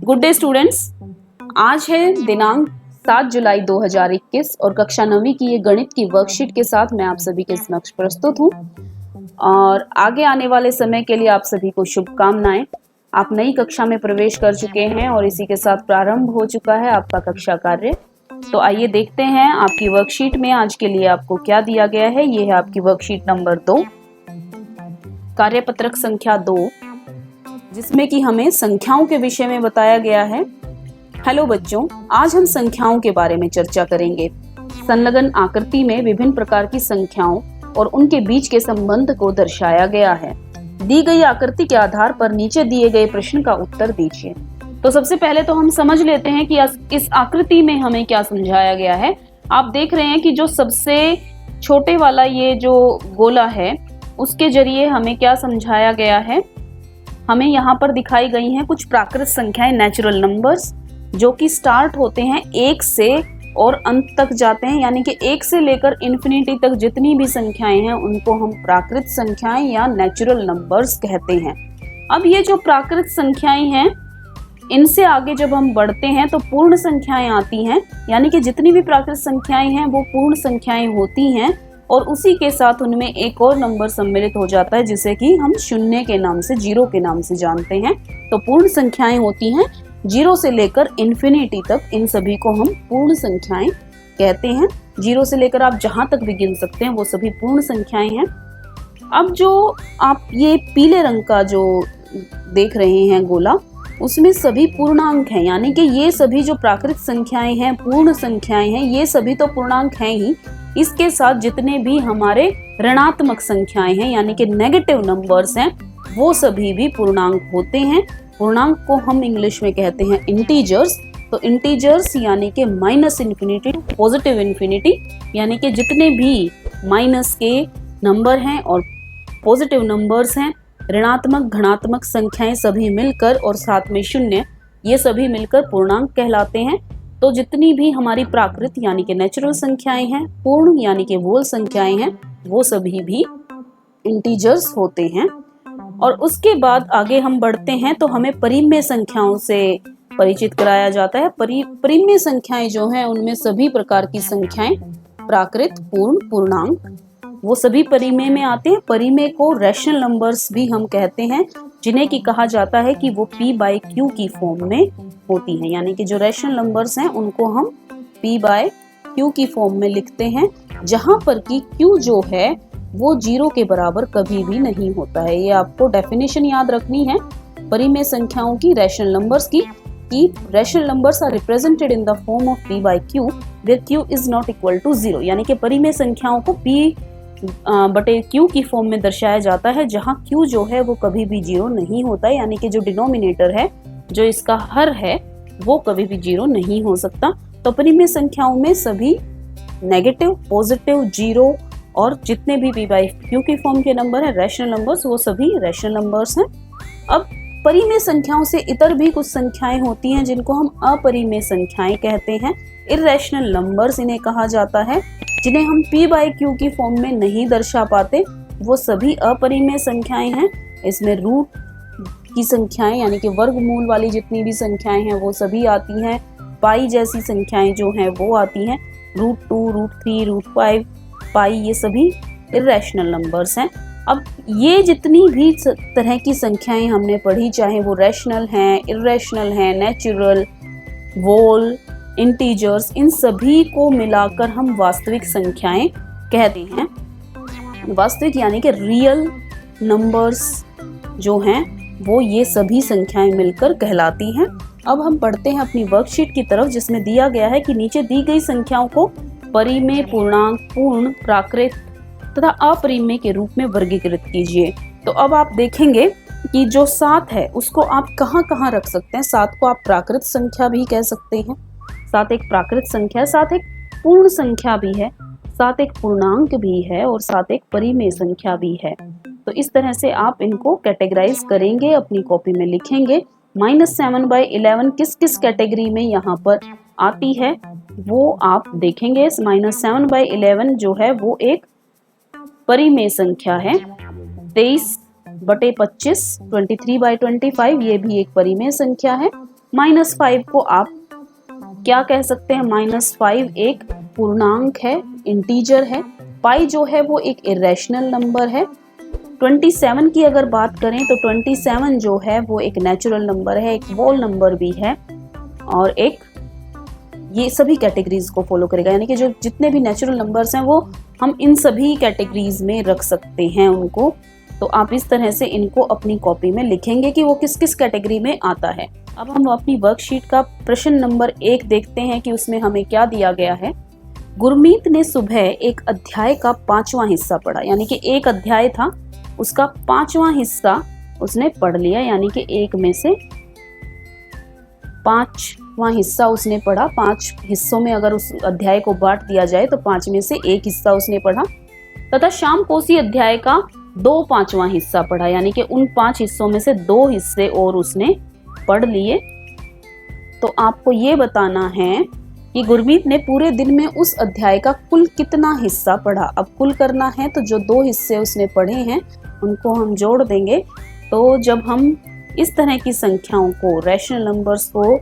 Good day students. आज है दिनांक 7 जुलाई 2021 और कक्षा 9वीं की ये गणित की वर्कशीट के साथ मैं आप सभी के समक्ष प्रस्तुत हूँ और आगे आने वाले समय के लिए आप सभी को शुभकामनाएं। आप नई कक्षा में प्रवेश कर चुके हैं और इसी के साथ प्रारंभ हो चुका है आपका कक्षा कार्य। तो आइए देखते हैं आपकी वर्कशीट में आज के लिए आपको क्या दिया गया है। ये है आपकी वर्कशीट नंबर 2, कार्यपत्रक संख्या 2, जिसमें कि हमें संख्याओं के विषय में बताया गया है। हेलो बच्चों, आज हम संख्याओं के बारे में चर्चा करेंगे। संलग्न आकृति में विभिन्न प्रकार की संख्याओं और उनके बीच के संबंध को दर्शाया गया है। दी गई आकृति के आधार पर नीचे दिए गए प्रश्न का उत्तर दीजिए। तो सबसे पहले तो हम समझ लेते हैं कि इस आकृति में हमें क्या समझाया गया है। आप देख रहे हैं कि जो सबसे छोटे वाला ये जो गोला है उसके जरिए हमें क्या समझाया गया है। हमें यहाँ पर दिखाई गई हैं कुछ प्राकृत संख्याएं, नेचुरल नंबर्स, जो कि स्टार्ट होते हैं 1 से और अंत तक जाते हैं, यानी कि 1 से लेकर इन्फिनिटी तक जितनी भी संख्याएं हैं उनको हम प्राकृत संख्याएं या नेचुरल नंबर्स कहते हैं। अब ये जो प्राकृत संख्याएं हैं इनसे आगे जब हम बढ़ते हैं तो पूर्ण संख्याएं आती हैं, यानी कि जितनी भी प्राकृत संख्याएं हैं वो पूर्ण संख्याएं होती हैं और उसी के साथ उनमें एक और नंबर सम्मिलित हो जाता है जिसे कि हम शून्य के नाम से, जीरो के नाम से जानते हैं। तो पूर्ण संख्याएं होती हैं 0 से लेकर इन्फिनिटी तक, इन सभी को हम पूर्ण संख्याएं कहते हैं। 0 से लेकर आप जहां तक भी गिन सकते हैं वो सभी पूर्ण संख्याएं हैं। अब जो आप ये पीले रंग का जो देख रहे हैं गोला, उसमें सभी पूर्णांक हैं, यानी कि ये सभी जो प्राकृत संख्याएं हैं, पूर्ण संख्याएं हैं, ये सभी तो पूर्णांक हैं ही। इसके साथ जितने भी हमारे ऋणात्मक संख्याएं हैं यानी कि नेगेटिव नंबर्स हैं वो सभी भी पूर्णांक होते हैं। पूर्णांक को हम इंग्लिश में कहते हैं इंटीजर्स। तो इंटीजर्स यानी कि minus infinity to positive infinity, यानी कि जितने भी माइनस के नंबर हैं और पॉजिटिव नंबर्स हैं, ऋणात्मक धनात्मक संख्याएं सभी मिलकर और साथ में शून्य, ये सभी मिलकर पूर्णांक कहलाते हैं। तो जितनी भी हमारी प्राकृत यानी कि नेचुरल संख्याएं हैं, पूर्ण यानी कि होल संख्याएं हैं, वो सभी भी इंटीजर्स होते हैं। और उसके बाद आगे हम बढ़ते हैं तो हमें परिमेय संख्याओं से परिचित कराया जाता है। परिमेय संख्याएं जो हैं उनमें सभी प्रकार की संख्याएं, प्राकृत, पूर्ण, पूर्णांक, वो सभी परिमेय में आते हैं। परिमेय को रैशनल नंबर्स भी हम कहते हैं, जिन्हें की कहा जाता है कि वो p/q की फॉर्म में होती हैं, यानी कि जो रैशनल नंबर्स हैं उनको हम p/q की फॉर्म में लिखते हैं, जहां पर कि q जो है वो 0 के बराबर कभी भी नहीं होता है। ये आपको डेफिनेशन याद रखनी है परिमेय संख्याओं की, रैशनल नंबर्स की, कि rational numbers are represented in the form of p/q where q is not equal to 0, यानी कि परिमेय संख्याओं को p/q की फॉर्म में दर्शाया जाता है, जहां q जो है वो कभी भी 0 नहीं होता है, यानी कि जो डिनोमिनेटर है, जो इसका हर है, वो कभी भी 0 नहीं हो सकता। तो परिमेय संख्याओं में सभी नेगेटिव, पॉजिटिव, 0 और जितने भी p/q की फॉर्म के नंबर है, रैशनल नंबर्स, वो सभी रैशनल नंबर्स हैं। अब परिमेय संख्याओं से इतर भी कुछ संख्याएं होती हैं जिनको हम अपरिमेय संख्याएं कहते हैं। इर्रेशनल नंबर्स इन्हें कहा जाता है, जिन्हें हम p/q की फॉर्म में नहीं दर्शा पाते, वो सभी अपरिमेय संख्याएं हैं। इसमें रूट की संख्याएं यानी कि वर्गमूल वाली जितनी भी संख्याएं हैं वो सभी आती हैं। पाई जैसी संख्याएं जो हैं वो आती हैं। √2, √3, √5, पाई, ये सभी इर्रेशनल नंबर्स हैं। अब ये जितनी भी तरह की संख्याएं हमने पढ़ी, चाहे वो रैशनल हैं, इर्रेशनल हैं, नेचुरल, वोल, इंटीजर्स, इन सभी को मिलाकर हम वास्तविक संख्याएं कहते हैं। वास्तविक यानी कि रियल नंबर्स जो हैं वो ये सभी संख्याएं मिलकर कहलाती हैं। अब हम बढ़ते हैं अपनी वर्कशीट की तरफ, जिसमें दिया गया है कि नीचे दी गई संख्याओं को परिमेय, पूर्णांक, पूर्ण, प्राकृत तथा अपरिमेय के रूप में वर्गीकृत कीजिए। तो अब आप देखेंगे कि जो 7 है उसको आप कहाँ कहाँ रख सकते हैं। 7 को आप प्राकृत संख्या भी कह सकते हैं, 7 एक प्राकृत संख्या है, 7 एक पूर्ण संख्या भी है, 7 एक पूर्णांक भी है और 7 एक परिमेय संख्या भी है। तो इस तरह से आप इनको कैटेगराइज करेंगे, अपनी कॉपी में लिखेंगे। -7/11 किस किस कैटेगरी में यहाँ पर आती है वो आप देखेंगे। -7/11 जो है वो एक परिमेय संख्या है। 23/25, 23/25, ये भी एक परिमेय संख्या है। -5 को आप क्या कह सकते हैं, -5 एक पूर्णांक है, इंटीजर है। पाई जो है वो एक इरेशनल नंबर है। 27 की अगर बात करें तो 27 जो है वो एक नेचुरल नंबर है, एक होल नंबर भी है और एक, ये सभी कैटेगरीज को फॉलो करेगा, यानी कि जो जितने भी नेचुरल नंबर्स हैं वो हम इन सभी कैटेगरीज में रख सकते हैं उनको। तो आप इस तरह से इनको अपनी कॉपी में लिखेंगे कि वो किस किस कैटेगरी में आता है। अब हम अपनी वर्कशीट का प्रश्न नंबर 1 देखते हैं कि उसमें हमें क्या दिया गया है। गुरमीत ने सुबह एक अध्याय का 5वां हिस्सा पढ़ा, यानी कि एक अध्याय था उसका 5वां हिस्सा उसने पढ़ लिया, यानी कि 1 में से 5वां हिस्सा उसने पढ़ा। 5 हिस्सों में अगर उस अध्याय को बांट दिया जाए तो 5 में से 1 हिस्सा उसने पढ़ा। तथा शाम को उसी अध्याय का 2/5वां हिस्सा पढ़ा, यानी कि उन 5 हिस्सों में से 2 हिस्से और उसने पढ़ लिए। तो आपको ये बताना है कि गुरमीत ने पूरे दिन में उस अध्याय का कुल कितना हिस्सा पढ़ा। अब कुल करना है तो जो 2 हिस्से उसने पढ़े हैं उनको हम जोड़ देंगे। तो जब हम इस तरह की संख्याओं को, रैशनल नंबर्स को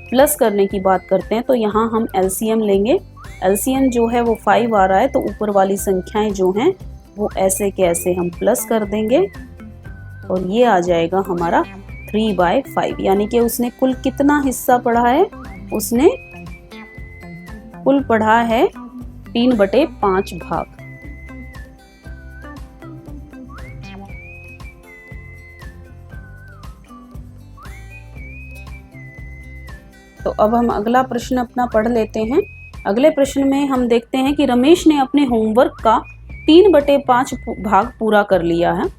प्लस करने की बात करते हैं तो यहाँ हम एलसीएम लेंगे। एलसीएम जो है वो 5 आ रहा है, तो ऊपर वाली संख्याएं जो हैं वो ऐसे के ऐसे हम प्लस कर देंगे और ये आ जाएगा हमारा 3/5, यानी कि उसने कुल कितना हिस्सा पढ़ा है, उसने कुल पढ़ा है 3/5 भाग। तो अब हम अगला प्रश्न अपना पढ़ लेते हैं। अगले प्रश्न में हम देखते हैं कि रमेश ने अपने होमवर्क का 3/5 भाग पूरा कर लिया है।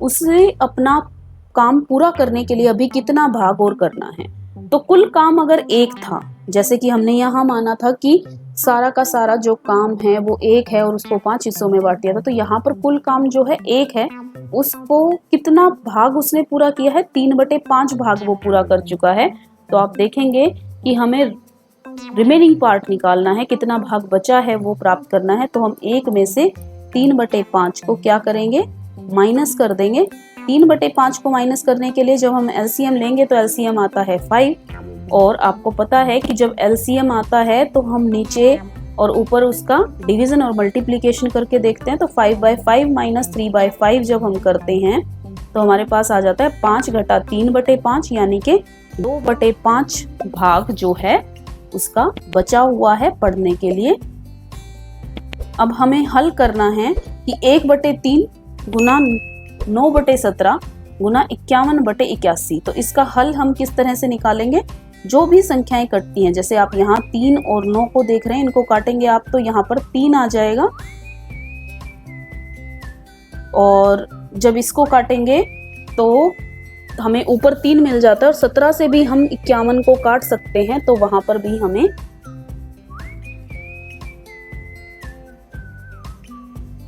उसे अपना काम पूरा करने के लिए अभी कितना भाग और करना है। तो कुल काम अगर 1 था, जैसे कि हमने यहाँ माना था कि सारा का सारा जो काम है वो 1 है और उसको 5 हिस्सों में बांट दिया था, तो यहाँ पर कुल काम जो है 1 है, उसको कितना भाग उसने पूरा किया है, 3/5 भाग वो पूरा कर चुका है। तो आप देखेंगे कि हमें रिमेनिंग पार्ट निकालना है, कितना भाग बचा है वो प्राप्त करना है। तो हम 1 में से 3/5 को क्या करेंगे, माइनस कर देंगे। 3/5 को माइनस करने के लिए जब हम एलसीएम लेंगे तो एलसीएम आता है 5, और आपको पता है कि जब एलसीएम आता है तो हम नीचे और ऊपर उसका डिवीजन और मल्टीप्लिकेशन करके देखते हैं। तो 5/5 माइनस 3/5 जब हम करते हैं तो हमारे पास आ जाता है 5 घटा 3/5, यानी कि 2/5 भाग जो है उसका बचा हुआ है पढ़ने के लिए। अब हमें हल करना है कि 1/3 गुना 9/17 गुना 51/81। तो इसका हल हम किस तरह से निकालेंगे। जो भी संख्याएं कटती हैं, जैसे आप यहाँ 3 और 9 को देख रहे हैं, इनको काटेंगे आप तो यहाँ पर 3 आ जाएगा, और जब इसको काटेंगे तो हमें ऊपर 3 मिल जाता है, और 17 से भी हम 51 को काट सकते हैं, तो वहां पर भी हमें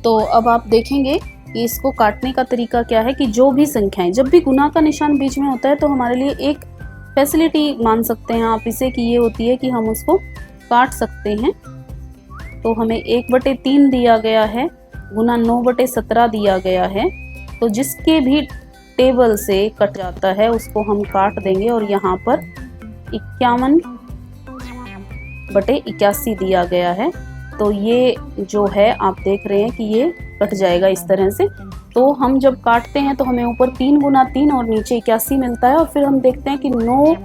तो अब आप देखेंगे कि इसको काटने का तरीका क्या है कि जो भी संख्याएं, जब भी गुना का निशान बीच में होता है तो हमारे लिए एक फैसिलिटी मान सकते हैं आप इसे कि ये होती है कि हम उसको काट सकते हैं। तो हमें 1/3 दिया गया है गुना 9/17 दिया गया है, तो जिसके भी टेबल से कट जाता है उसको हम काट देंगे, और यहाँ पर 51/81 दिया गया है। तो ये जो है आप देख रहे हैं कि ये कट जाएगा इस तरह से। तो हम जब काटते हैं तो हमें ऊपर 3 गुना 3 और नीचे 81 मिलता है, और फिर हम देखते हैं कि 9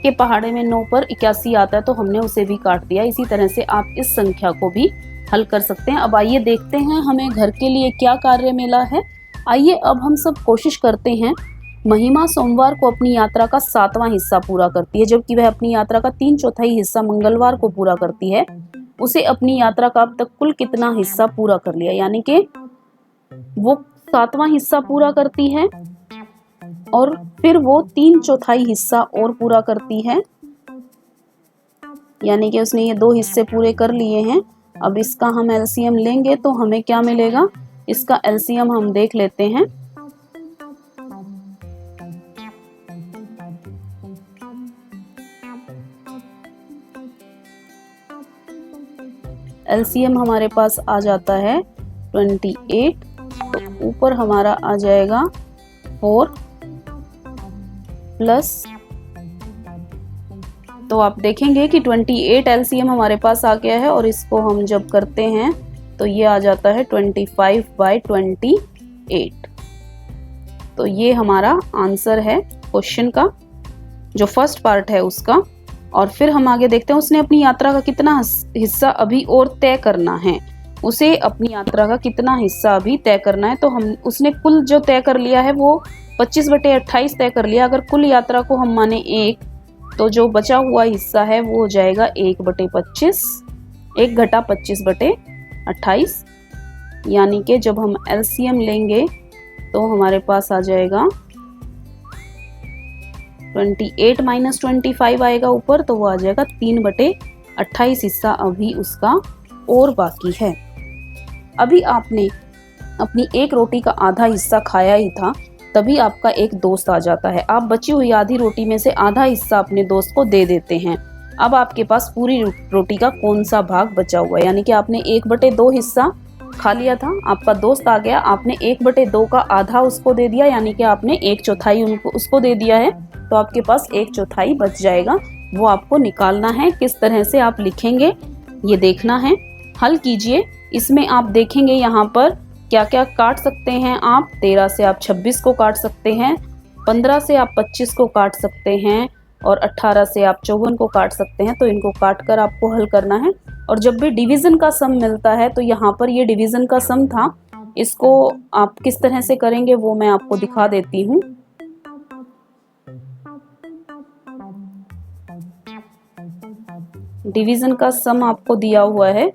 के पहाड़े में 9 पर 81 आता है, तो हमने उसे भी काट दिया। इसी तरह से आप इस संख्या को भी हल कर सकते हैं। अब आइए देखते हैं हमें घर के लिए क्या कार्य मिला है। आइए अब हम सब कोशिश करते हैं। महिमा सोमवार को अपनी यात्रा का 7वां हिस्सा पूरा करती है, जबकि वह अपनी यात्रा का 3/4 हिस्सा मंगलवार को पूरा करती है। उसे अपनी यात्रा का अब तक कुल कितना हिस्सा पूरा कर लिया, यानी कि वो 7वां हिस्सा पूरा करती है और फिर वो 3/4 हिस्सा और पूरा करती है, यानी कि उसने ये 2 हिस्से पूरे कर लिए हैं। अब इसका हम एलसीएम लेंगे तो हमें क्या मिलेगा, इसका एलसीएम हम देख लेते हैं। एलसीएम हमारे पास आ जाता है 28, तो ऊपर हमारा आ जाएगा 4 प्लस तो आप देखेंगे कि 28 एलसीएम हमारे पास आ गया है और इसको हम जब करते हैं तो ये आ जाता है 25/28। तो ये हमारा आंसर है क्वेश्चन का, जो फर्स्ट पार्ट है उसका। और फिर हम आगे देखते हैं उसने अपनी यात्रा का कितना हिस्सा अभी और तय करना है। उसे अपनी यात्रा का कितना हिस्सा अभी तय करना है, तो हम उसने कुल जो तय कर लिया है वो 25/28 तय कर लिया। अगर कुल यात्रा को हम माने 1, तो जो बचा हुआ हिस्सा है वो हो जाएगा 1/25, 1 घटा 25/28। यानी कि जब हम एलसीएम लेंगे तो हमारे पास आ जाएगा 28 - 25 आएगा ऊपर, तो वो आ जाएगा 3/28 हिस्सा अभी उसका और बाकी है। अभी आपने अपनी एक रोटी का आधा हिस्सा खाया ही था, तभी आपका एक दोस्त आ जाता है। आप बची हुई आधी रोटी में से आधा हिस्सा अपने दोस्त को दे देते हैं। अब आपके पास पूरी रोटी का कौन सा भाग बचा हुआ है, यानी कि आपने 1/2 हिस्सा खा लिया था, आपका दोस्त आ गया, आपने 1/2 का आधा उसको दे दिया, यानी कि आपने 1/4 उसको दे दिया है। तो आपके पास 1/4 बच जाएगा, वो आपको निकालना है। किस तरह से आप लिखेंगे ये देखना है। हल कीजिए। इसमें आप देखेंगे यहाँ पर क्या क्या काट सकते हैं आप। 13 से आप 26 को काट सकते हैं, 15 से आप 25 को काट सकते हैं और 18 से आप 54 को काट सकते हैं। तो इनको काट कर आपको हल करना है। और जब भी डिवीज़न का सम मिलता है, तो यहाँ पर ये डिवीज़न का सम था, इसको आप किस तरह से करेंगे वो मैं आपको दिखा देती हूँ। डिवीज़न का सम आपको दिया हुआ है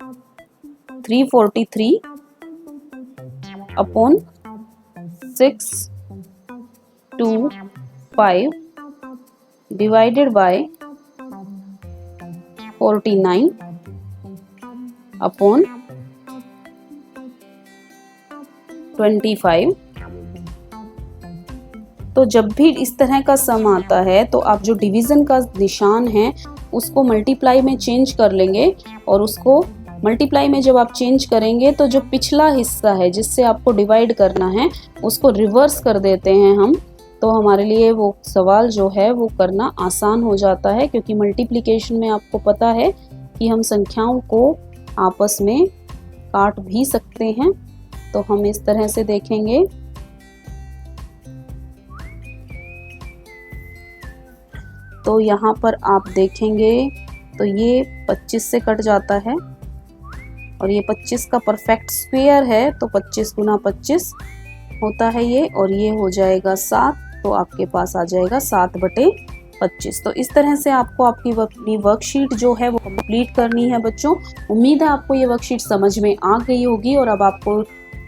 343/625 डिवाइडेड बाय 49/25। तो जब भी इस तरह का सम आता है तो आप जो डिवीज़न का निशान है उसको मल्टीप्लाई में चेंज कर लेंगे, और उसको मल्टीप्लाई में जब आप चेंज करेंगे तो जो पिछला हिस्सा है जिससे आपको डिवाइड करना है उसको रिवर्स कर देते हैं हम। तो हमारे लिए वो सवाल जो है वो करना आसान हो जाता है, क्योंकि मल्टीप्लिकेशन में आपको पता है कि हम संख्याओं को आपस में काट भी सकते हैं। तो हम इस तरह से देखेंगे। तो यहाँ पर आप देखेंगे तो ये 25 से कट जाता है और ये 25 का परफेक्ट स्क्वायर है, तो 25 × 25 होता है ये, और ये हो जाएगा 7। तो आपके पास आ जाएगा 7/25। तो इस तरह से आपको आपकी अपनी वर्कशीट जो है वो कंप्लीट करनी है बच्चों। उम्मीद है आपको ये वर्कशीट समझ में आ गई होगी और अब आपको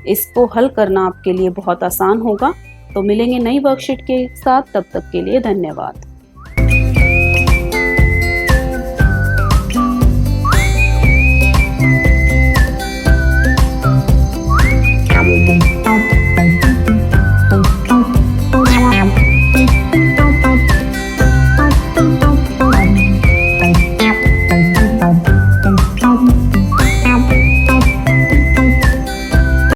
इसको हल करना आपके लिए बहुत आसान होगा। तो मिलेंगे नई वर्कशीट के साथ, तब तक के लिए धन्यवाद।